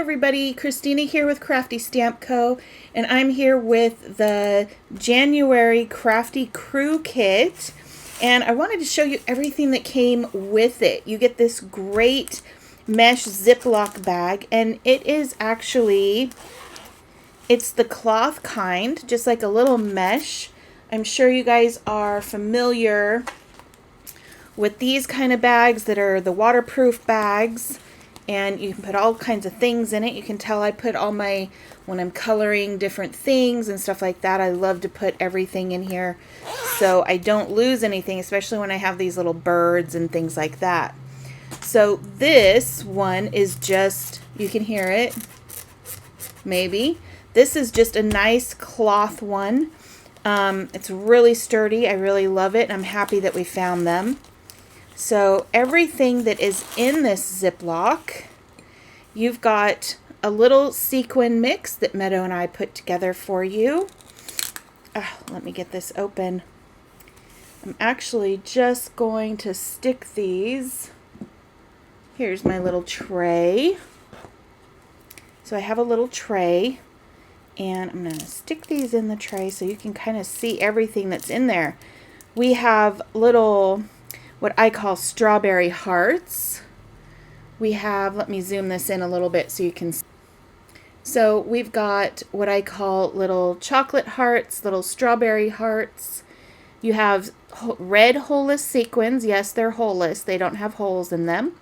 everybody, Christina here with Crafty Stamp Co. And I'm here with the January Crafty Crew Kit. And I wanted to show you everything that came with it. You get this great mesh Ziploc bag, and it is actually, it's the cloth kind, just like a little mesh. I'm sure you guys are familiar with these kind of bags that are the waterproof bags. And you can put all kinds of things in it. You can tell I put all my, when I'm coloring different things and stuff like that, I love to put everything in here so I don't lose anything, especially when I have these little birds and things like that. So this one is just, you can hear it, maybe. This is just a nice cloth one. It's really sturdy. I really love it. I'm happy that we found them. So everything that is in this Ziploc, you've got a little sequin mix that Meadow and I put together for you. Let me get this open. I'm actually just going to stick these. Here's my little tray. So I have a little tray, and I'm going to stick these in the tray so you can kind of see everything that's in there. We have little, what I call strawberry hearts. We have, let me zoom this in a little bit so you can see. So we've got what I call little chocolate hearts, little strawberry hearts. You have red holeless sequins. Yes, they're holeless. They don't have holes in them.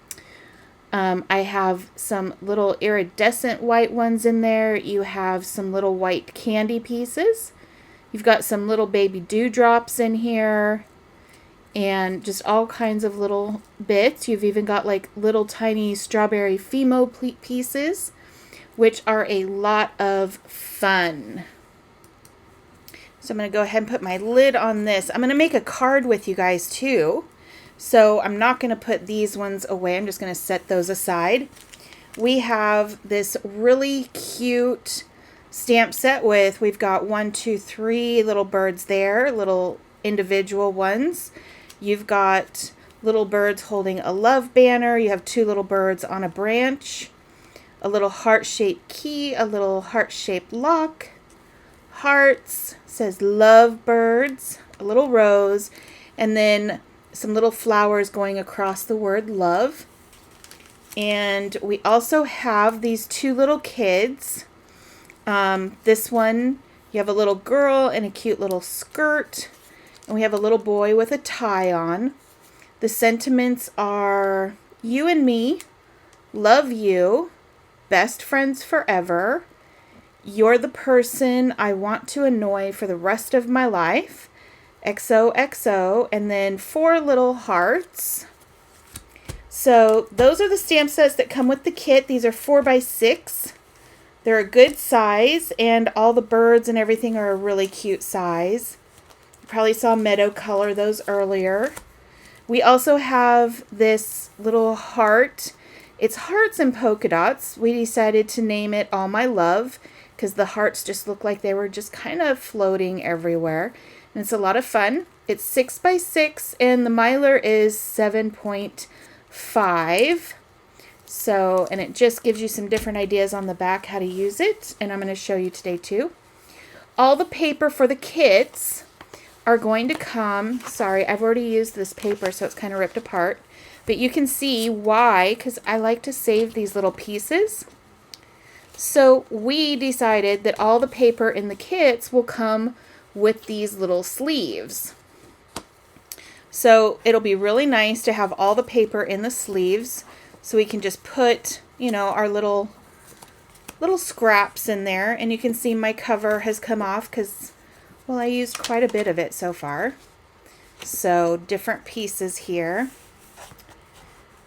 I have some little iridescent white ones in there. You have some little white candy pieces. You've got some little baby dewdrops in here. And just all kinds of little bits. You've even got like little tiny strawberry Fimo pieces, which are a lot of fun. So I'm going to go ahead and put my lid on this. I'm going to make a card with you guys too. So I'm not going to put these ones away. I'm just going to set those aside. We have this really cute stamp set with, we've got 1, 2, 3 little birds there, little individual ones. You've got little birds holding a love banner. You have 2 little birds on a branch, a little heart-shaped key, a little heart-shaped lock, hearts, says love birds, a little rose, and then some little flowers going across the word love. And we also have these 2 little kids. This one, you have a little girl in a cute little skirt. And we have a little boy with a tie on. The sentiments are, you and me, love you, best friends forever, you're the person I want to annoy for the rest of my life, XOXO, and then 4 little hearts. So those are the stamp sets that come with the kit. These are 4x6. They're a good size, and all the birds and everything are a really cute size. Probably saw Meadow color those earlier. We also have this little heart. It's hearts and polka dots. We decided to name it All My Love because the hearts just look like they were just kind of floating everywhere. And it's a lot of fun. It's 6x6 and the miler is 7.5. So, and it just gives you some different ideas on the back how to use it. And I'm going to show you today too. All the paper for the kits are going to come, sorry, I've already used this paper so it's kind of ripped apart, but you can see why, because I like to save these little pieces. So we decided that all the paper in the kits will come with these little sleeves. So it'll be really nice to have all the paper in the sleeves so we can just put, you know, our little scraps in there. And you can see my cover has come off because, well, I used quite a bit of it so far. So different pieces here.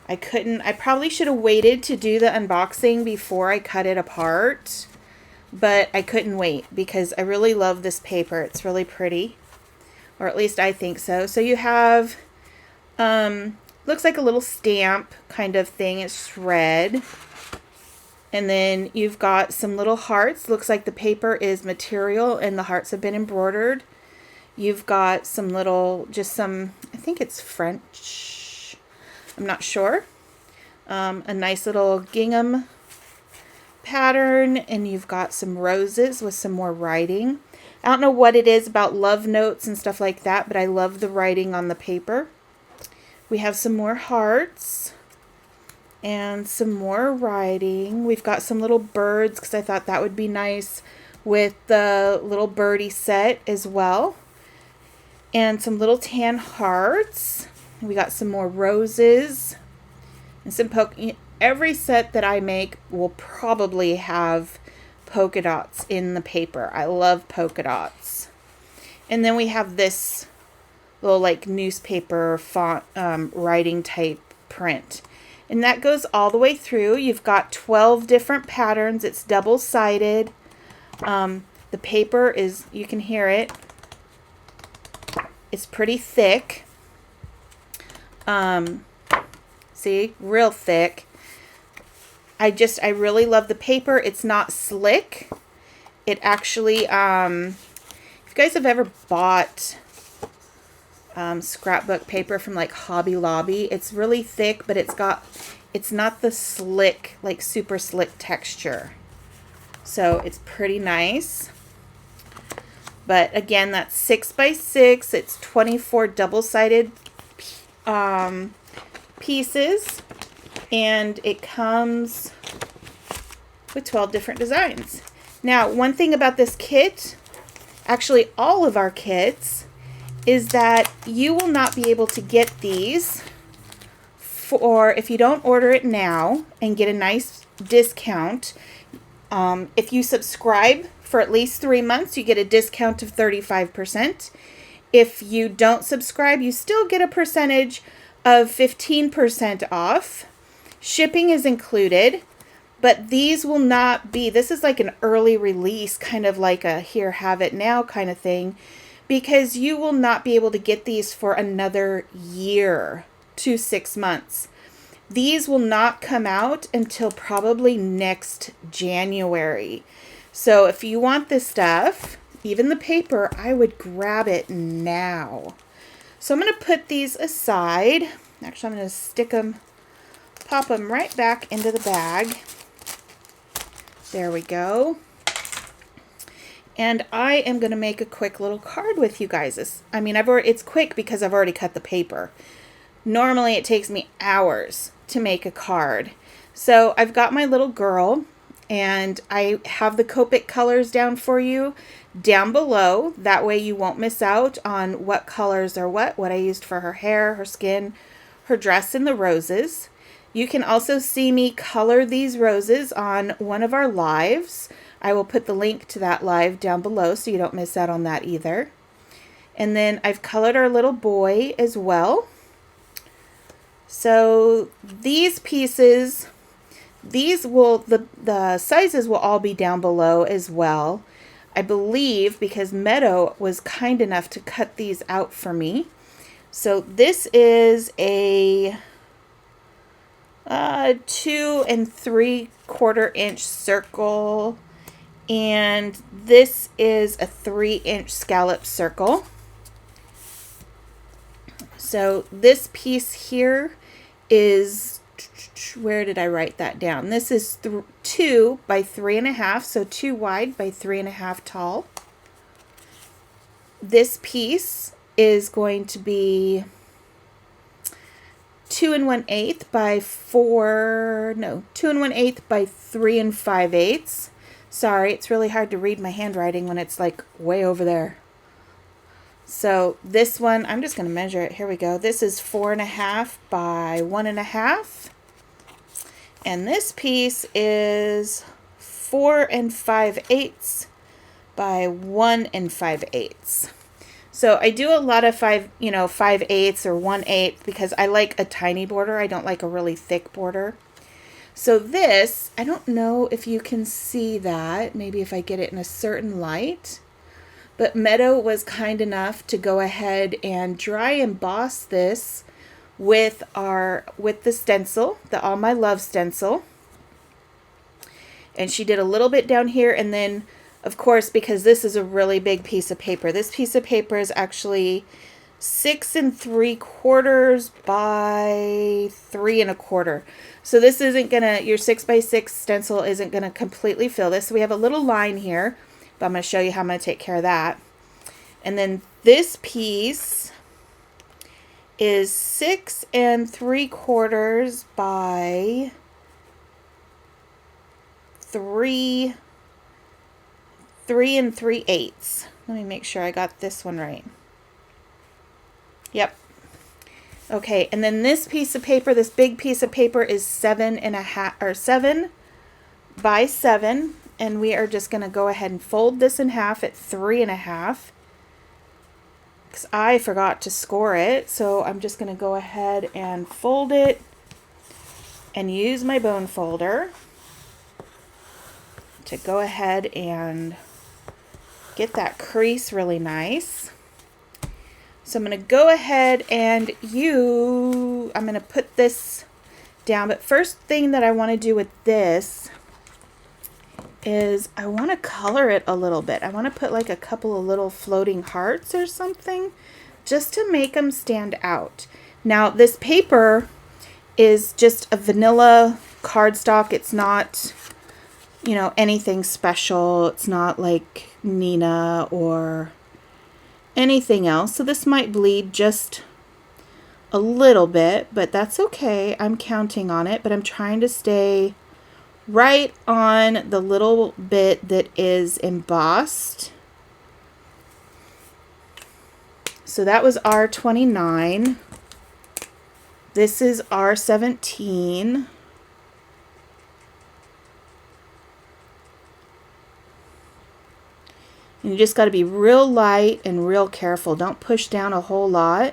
I probably should have waited to do the unboxing before I cut it apart, but I couldn't wait because I really love this paper. It's really pretty, or at least I think so. So you have, looks like a little stamp kind of thing. It's red. And then you've got some little hearts. Looks like the paper is material and the hearts have been embroidered. You've got some little, just some, I think it's French. I'm not sure. A nice little gingham pattern, and you've got some roses with some more writing. I don't know what it is about love notes and stuff like that, but I love the writing on the paper. We have some more hearts and some more writing. We've got some little birds because I thought that would be nice with the little birdie set as well. And some little tan hearts. We got some more roses and some every set that I make will probably have polka dots in the paper. I love polka dots. And then we have this little like newspaper font writing type print. And that goes all the way through. You've got 12 different patterns. It's double-sided. The paper is, you can hear it. It's pretty thick. See, real thick. I really love the paper. It's not slick. It actually, if you guys have ever bought scrapbook paper from like Hobby Lobby, it's really thick, but it's not the slick, like super slick texture. So it's pretty nice. But again, that's 6 by 6. It's 24 double-sided pieces, and it comes with 12 different designs. Now, one thing about this kit, actually all of our kits, is that you will not be able to get these if you don't order it now and get a nice discount. If you subscribe for at least 3 months, you get a discount of 35%. If you don't subscribe, you still get a percentage of 15% off. Shipping is included, but these will not be, this is like an early release, kind of like a here, have it now kind of thing, because you will not be able to get these for another year to 6 months. These will not come out until probably next January. So if you want this stuff, even the paper, I would grab it now. So I'm going to put these aside. Actually, I'm going to stick them, pop them right back into the bag. There we go. And I am going to make a quick little card with you guys. It's quick because I've already cut the paper. Normally it takes me hours to make a card. So I've got my little girl, and I have the Copic colors down for you down below. That way you won't miss out on what colors are what I used for her hair, her skin, her dress, and the roses. You can also see me color these roses on one of our lives. I will put the link to that live down below so you don't miss out on that either. And then I've colored our little boy as well. So these pieces, the sizes will all be down below as well. I believe because Meadow was kind enough to cut these out for me. So this is a 2 3/4 inch circle, and this is a 3-inch scallop circle. So this piece here is, where did I write that down? This is 2 by 3.5, so 2 wide by 3.5 tall. This piece is going to be 2 1/8 by 2 1/8 by 3 5/8. Sorry, it's really hard to read my handwriting when it's like way over there. So this one, I'm just going to measure it. Here we go. This is 4.5 by 1.5. And this piece is 4 5/8 by 1 5/8. So I do a lot of 5/8 or 1/8 because I like a tiny border. I don't like a really thick border. So this, I don't know if you can see that. Maybe if I get it in a certain light. But Meadow was kind enough to go ahead and dry emboss this with the stencil, the All My Love stencil. And she did a little bit down here, and then of course, because this is a really big piece of paper, this piece of paper is actually 6 3/4 by 3 1/4. So this isn't gonna, your 6 by 6 stencil isn't gonna completely fill this. So we have a little line here, but I'm gonna show you how I'm gonna take care of that. And then this piece is 6 3/4 by 3 3 3/8. Let me make sure I got this one right. Yep. Okay, and then this piece of paper, this big piece of paper, is 7 1/2 or 7 by 7, and we are just going to go ahead and fold this in half at 3 1/2. Because I forgot to score it, so I'm just going to go ahead and fold it and use my bone folder to go ahead and get that crease really nice. So I'm going to go ahead and I'm going to put this down. But first thing that I want to do with this is I want to color it a little bit. I want to put like a couple of little floating hearts or something just to make them stand out. Now this paper is just a vanilla cardstock. It's not, you know, anything special. It's not like Nina or anything else. So this might bleed just a little bit, but that's okay. I'm counting on it, but I'm trying to stay right on the little bit that is embossed. So that was R29. This is R17. And you just got to be real light and real careful. Don't push down a whole lot.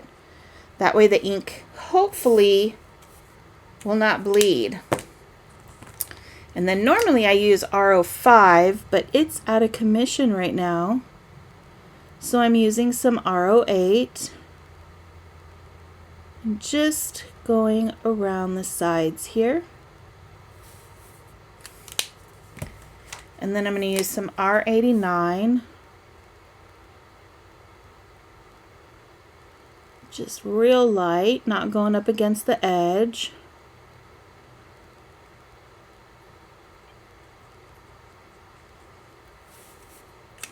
That way the ink hopefully will not bleed. And then normally I use R05, but it's out of commission right now. So I'm using some R08. I'm just going around the sides here. And then I'm going to use some R89. Just real light, not going up against the edge.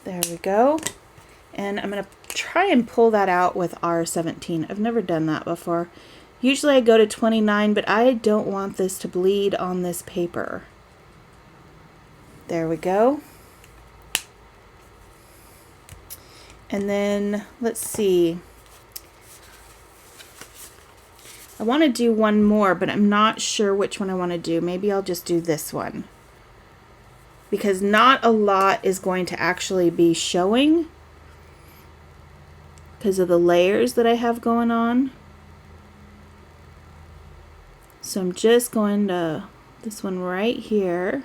There we go. And I'm going to try and pull that out with R17. I've never done that before. Usually I go to 29, but I don't want this to bleed on this paper. There we go. And then let's see. I want to do one more, but I'm not sure which one I want to do. Maybe I'll just do this one, because not a lot is going to actually be showing because of the layers that I have going on. So I'm just going to this one right here,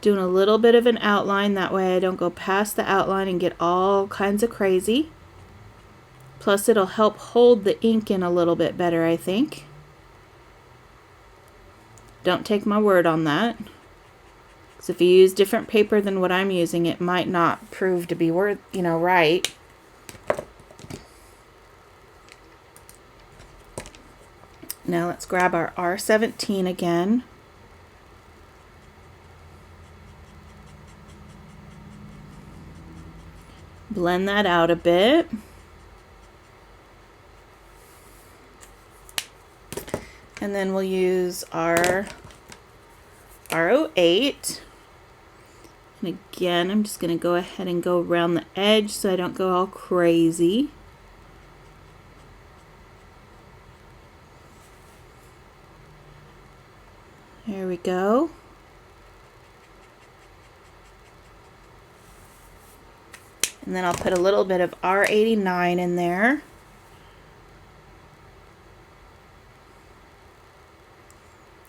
doing a little bit of an outline. That way I don't go past the outline and get all kinds of crazy. Plus it'll help hold the ink in a little bit better, I think. Don't take my word on that. Because if you use different paper than what I'm using, it might not prove to be worth, you know, right. Now let's grab our R17 again. Blend that out a bit. And then we'll use our R08. And again, I'm just going to go ahead and go around the edge so I don't go all crazy. There we go. And then I'll put a little bit of R89 in there.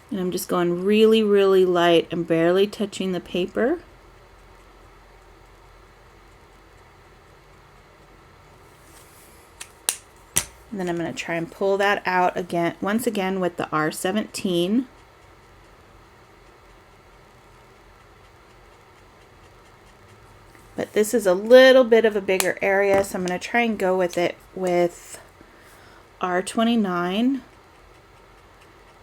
And I'm just going really, really light and barely touching the paper. And then I'm going to try and pull that out again, once again with the R17. But this is a little bit of a bigger area, so I'm going to try and go with it with R29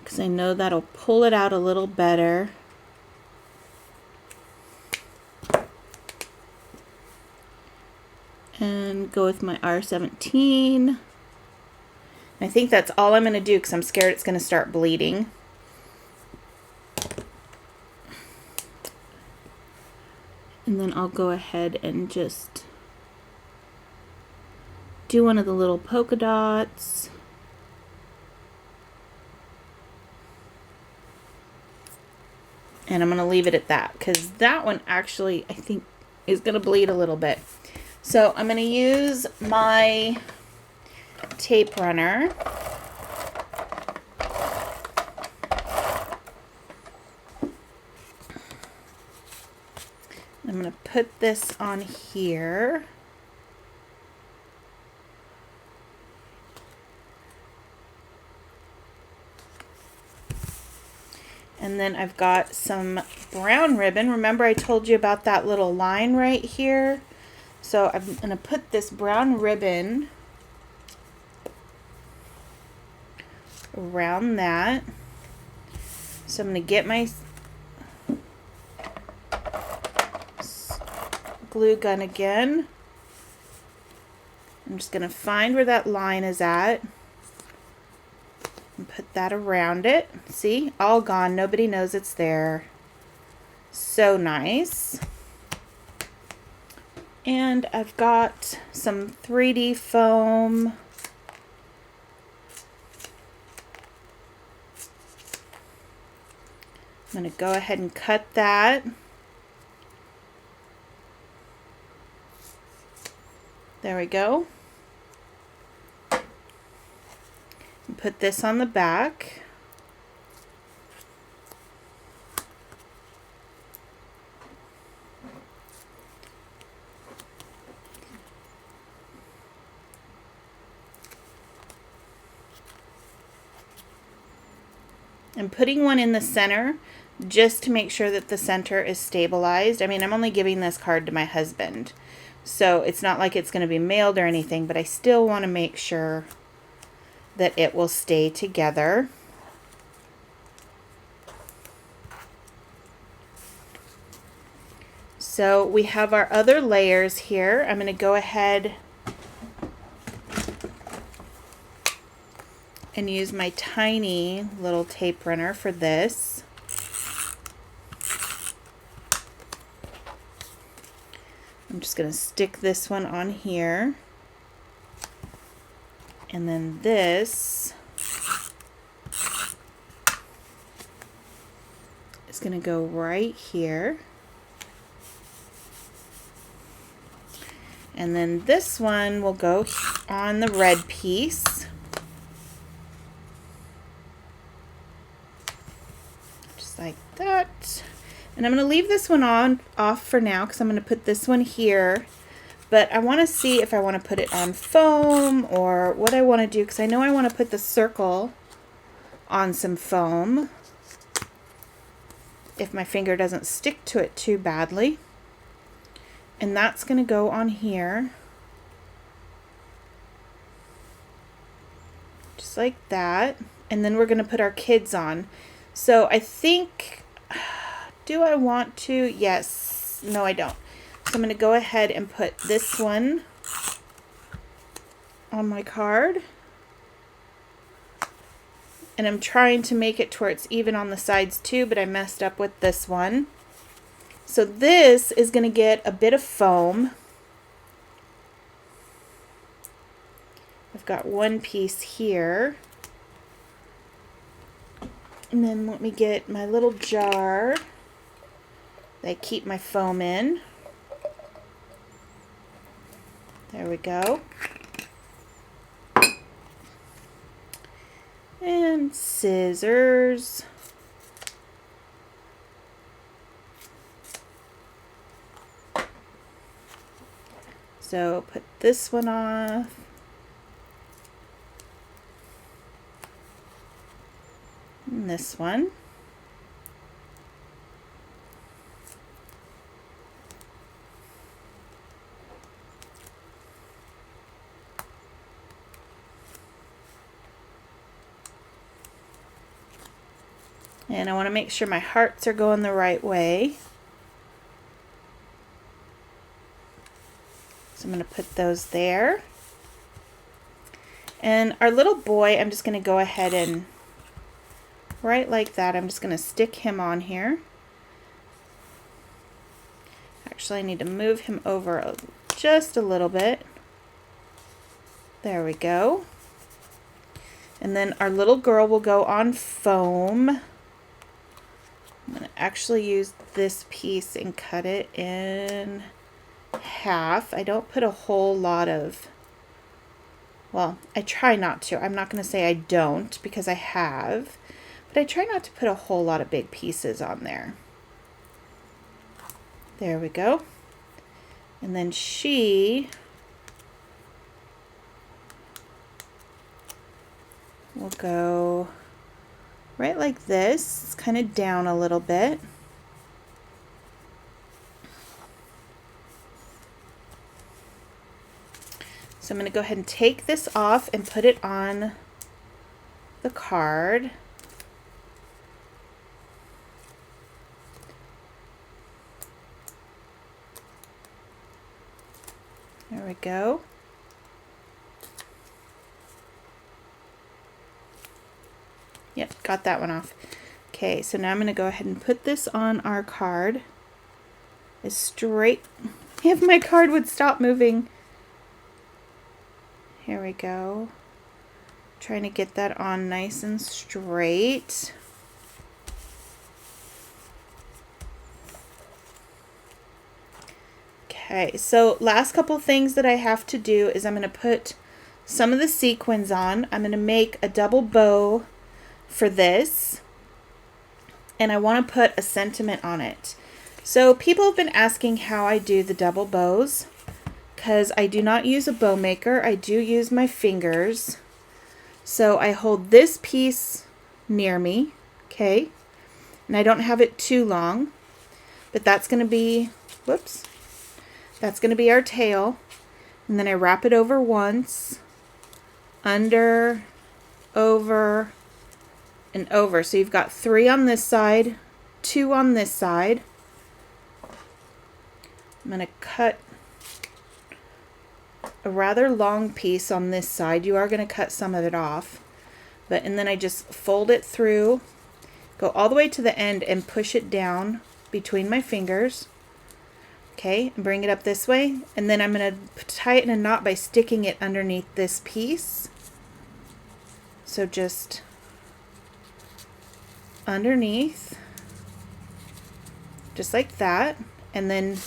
because I know that'll pull it out a little better. And go with my R17. I think that's all I'm going to do because I'm scared it's going to start bleeding. And then I'll go ahead and just do one of the little polka dots. And I'm going to leave it at that because that one actually I think is going to bleed a little bit. So I'm going to use my tape runner. I'm going to put this on here. And then I've got some brown ribbon. Remember I told you about that little line right here? So I'm going to put this brown ribbon around that. So I'm going to get my glue gun again. I'm just going to find where that line is at and put that around it. See, all gone. Nobody knows it's there. So nice. And I've got some 3D foam. I'm going to go ahead and cut that. There we go. And put this on the back. I'm putting one in the center just to make sure that the center is stabilized. I mean, I'm only giving this card to my husband, so it's not like it's going to be mailed or anything, but I still want to make sure that it will stay together. So we have our other layers here. I'm going to go ahead and use my tiny little tape runner for this. I'm just going to stick this one on here. And then this is going to go right here. And then this one will go on the red piece. Like that. And I'm going to leave this one off for now because I'm going to put this one here, but I want to see if I want to put it on foam or what I want to do, because I know I want to put the circle on some foam if my finger doesn't stick to it too badly. And that's going to go on here just like that. And then we're going to put our kids on. So I think, do I want to? Yes. No, I don't. So I'm going to go ahead and put this one on my card. And I'm trying to make it to where it's even on the sides too, but I messed up with this one. So this is going to get a bit of foam. I've got one piece here. And then let me get my little jar that I keep my foam in. There we go. And scissors. So put this one off. And this one. And I want to make sure my hearts are going the right way. So I'm going to put those there. And our little boy, I'm just going to go ahead and right like that. I'm just going to stick him on here. Actually, I need to move him over just a little bit. There we go. And then our little girl will go on foam. I'm going to actually use this piece and cut it in half. I don't put a whole lot of, well, I try not to. I'm not going to say I don't because I have, but I try not to put a whole lot of big pieces on there. There we go. And then she will go right like this. It's kind of down a little bit. So I'm going to go ahead and take this off and put it on the card. There we go. Yep, got that one off. Okay, so now I'm going to go ahead and put this on our card as straight. If my card would stop moving. Here we go. Trying to get that on nice and straight. Okay, so last couple things that I have to do is I'm going to put some of the sequins on. I'm going to make a double bow for this, and I want to put a sentiment on it. So people have been asking how I do the double bows, because I do not use a bow maker. I do use my fingers. So I hold this piece near me, okay, and I don't have it too long, but that's going to be, whoops, that's going to be our tail. And then I wrap it over once, under, over, and over. So you've got 3 on this side, 2 on this side. I'm going to cut a rather long piece on this side. You are going to cut some of it off. And then I just fold it through, go all the way to the end and push it down between my fingers. Okay, and bring it up this way, and then I'm going to tie it in a knot by sticking it underneath this piece. So just underneath, just like that, and then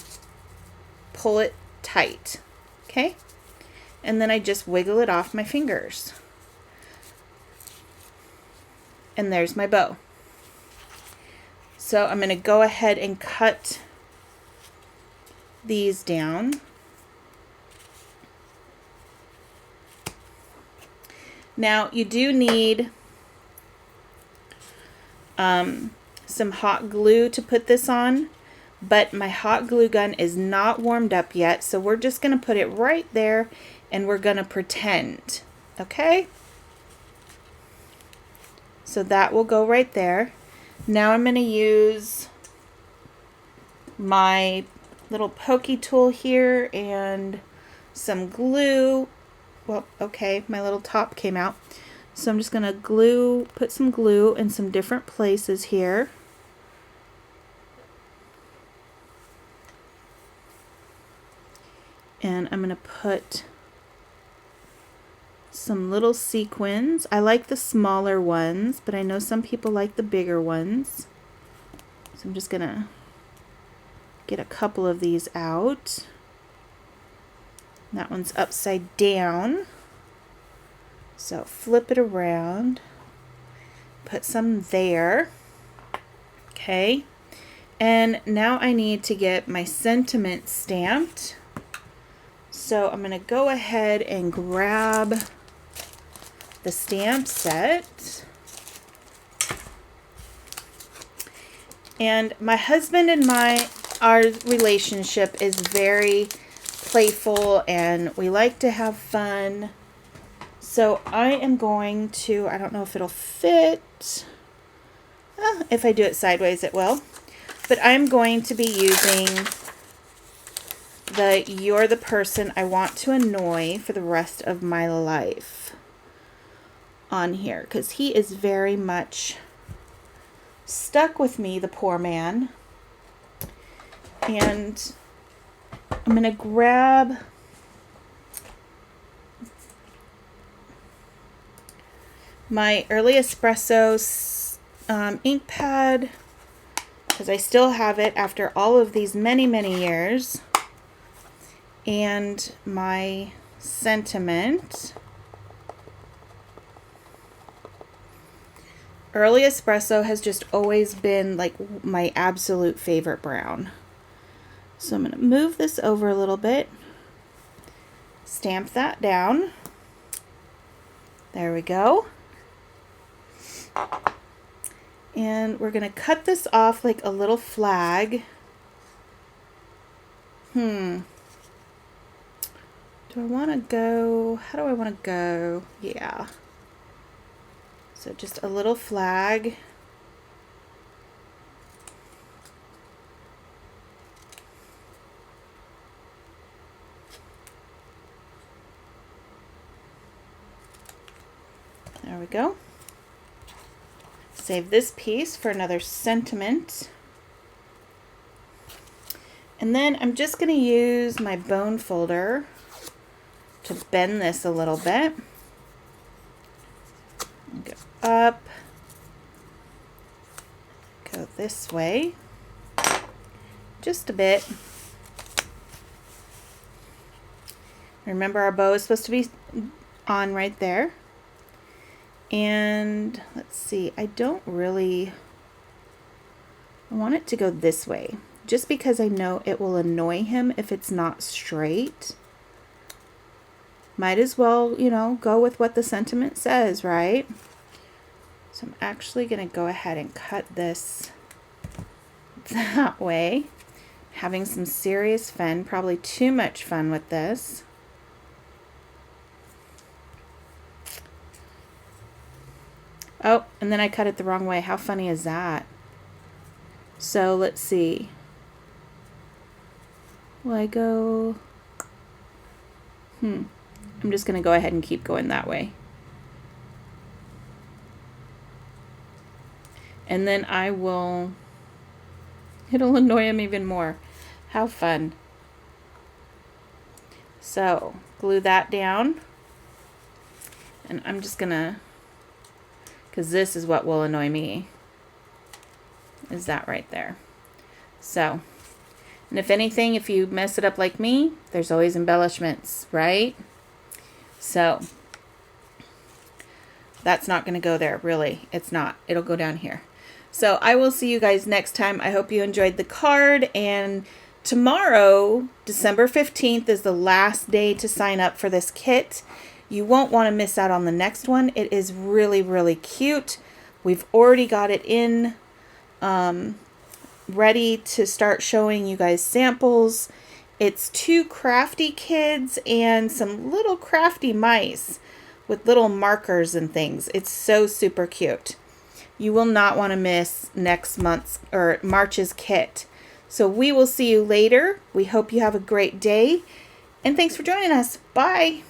pull it tight. Okay, and then I just wiggle it off my fingers. And there's my bow. So I'm going to go ahead and cut these down. Now you do need some hot glue to put this on, but my hot glue gun is not warmed up yet, so we're just going to put it right there and we're going to pretend. Okay? So that will go right there. Now I'm going to use my little pokey tool here and some glue. Well, okay, my little top came out. So I'm just going to put some glue in some different places here. And I'm going to put some little sequins. I like the smaller ones, but I know some people like the bigger ones. So I'm just going to get a couple of these out. That one's upside down. So flip it around. Put some there. Okay. And now I need to get my sentiment stamped. So I'm going to go ahead and grab the stamp set. And my husband and our relationship is very playful and we like to have fun. So I am going to, I don't know if it'll fit. If I do it sideways, it will. But I'm going to be using the "You're the Person I Want to Annoy for the Rest of My Life" on here, because he is very much stuck with me, the poor man. And I'm going to grab my early Espresso ink pad, because I still have it after all of these many years, and my sentiment. Early Espresso has just always been like my absolute favorite brown. So I'm going to move this over a little bit, stamp that down. There we go. And we're going to cut this off like a little flag. Do I want to go? How do I want to go? Yeah. So just a little flag. There we go. Save this piece for another sentiment. And then I'm just going to use my bone folder to bend this a little bit. Go up. Go this way. Just a bit. Remember, our bow is supposed to be on right there. And let's see, I want it to go this way, just because I know it will annoy him if it's not straight. Might as well, you know, go with what the sentiment says, right? So I'm actually going to go ahead and cut this that way. Having some serious fun, probably too much fun with this. Oh, and then I cut it the wrong way. How funny is that? So let's see. Will I go? I'm just going to go ahead and keep going that way. And then it'll annoy him even more. How fun. So, glue that down. And I'm just going to, because this is what will annoy me, is that right there. So, and if anything, if you mess it up like me, there's always embellishments, right? So, that's not going to go there, really. It's not. It'll go down here. So, I will see you guys next time. I hope you enjoyed the card, and tomorrow, December 15th, is the last day to sign up for this kit. You won't want to miss out on the next one. It is really cute. We've already got it in, ready to start showing you guys samples. It's 2 crafty kids and some little crafty mice with little markers and things. It's so super cute. You will not want to miss next month's or March's kit. So we will see you later. We hope you have a great day, and thanks for joining us. Bye.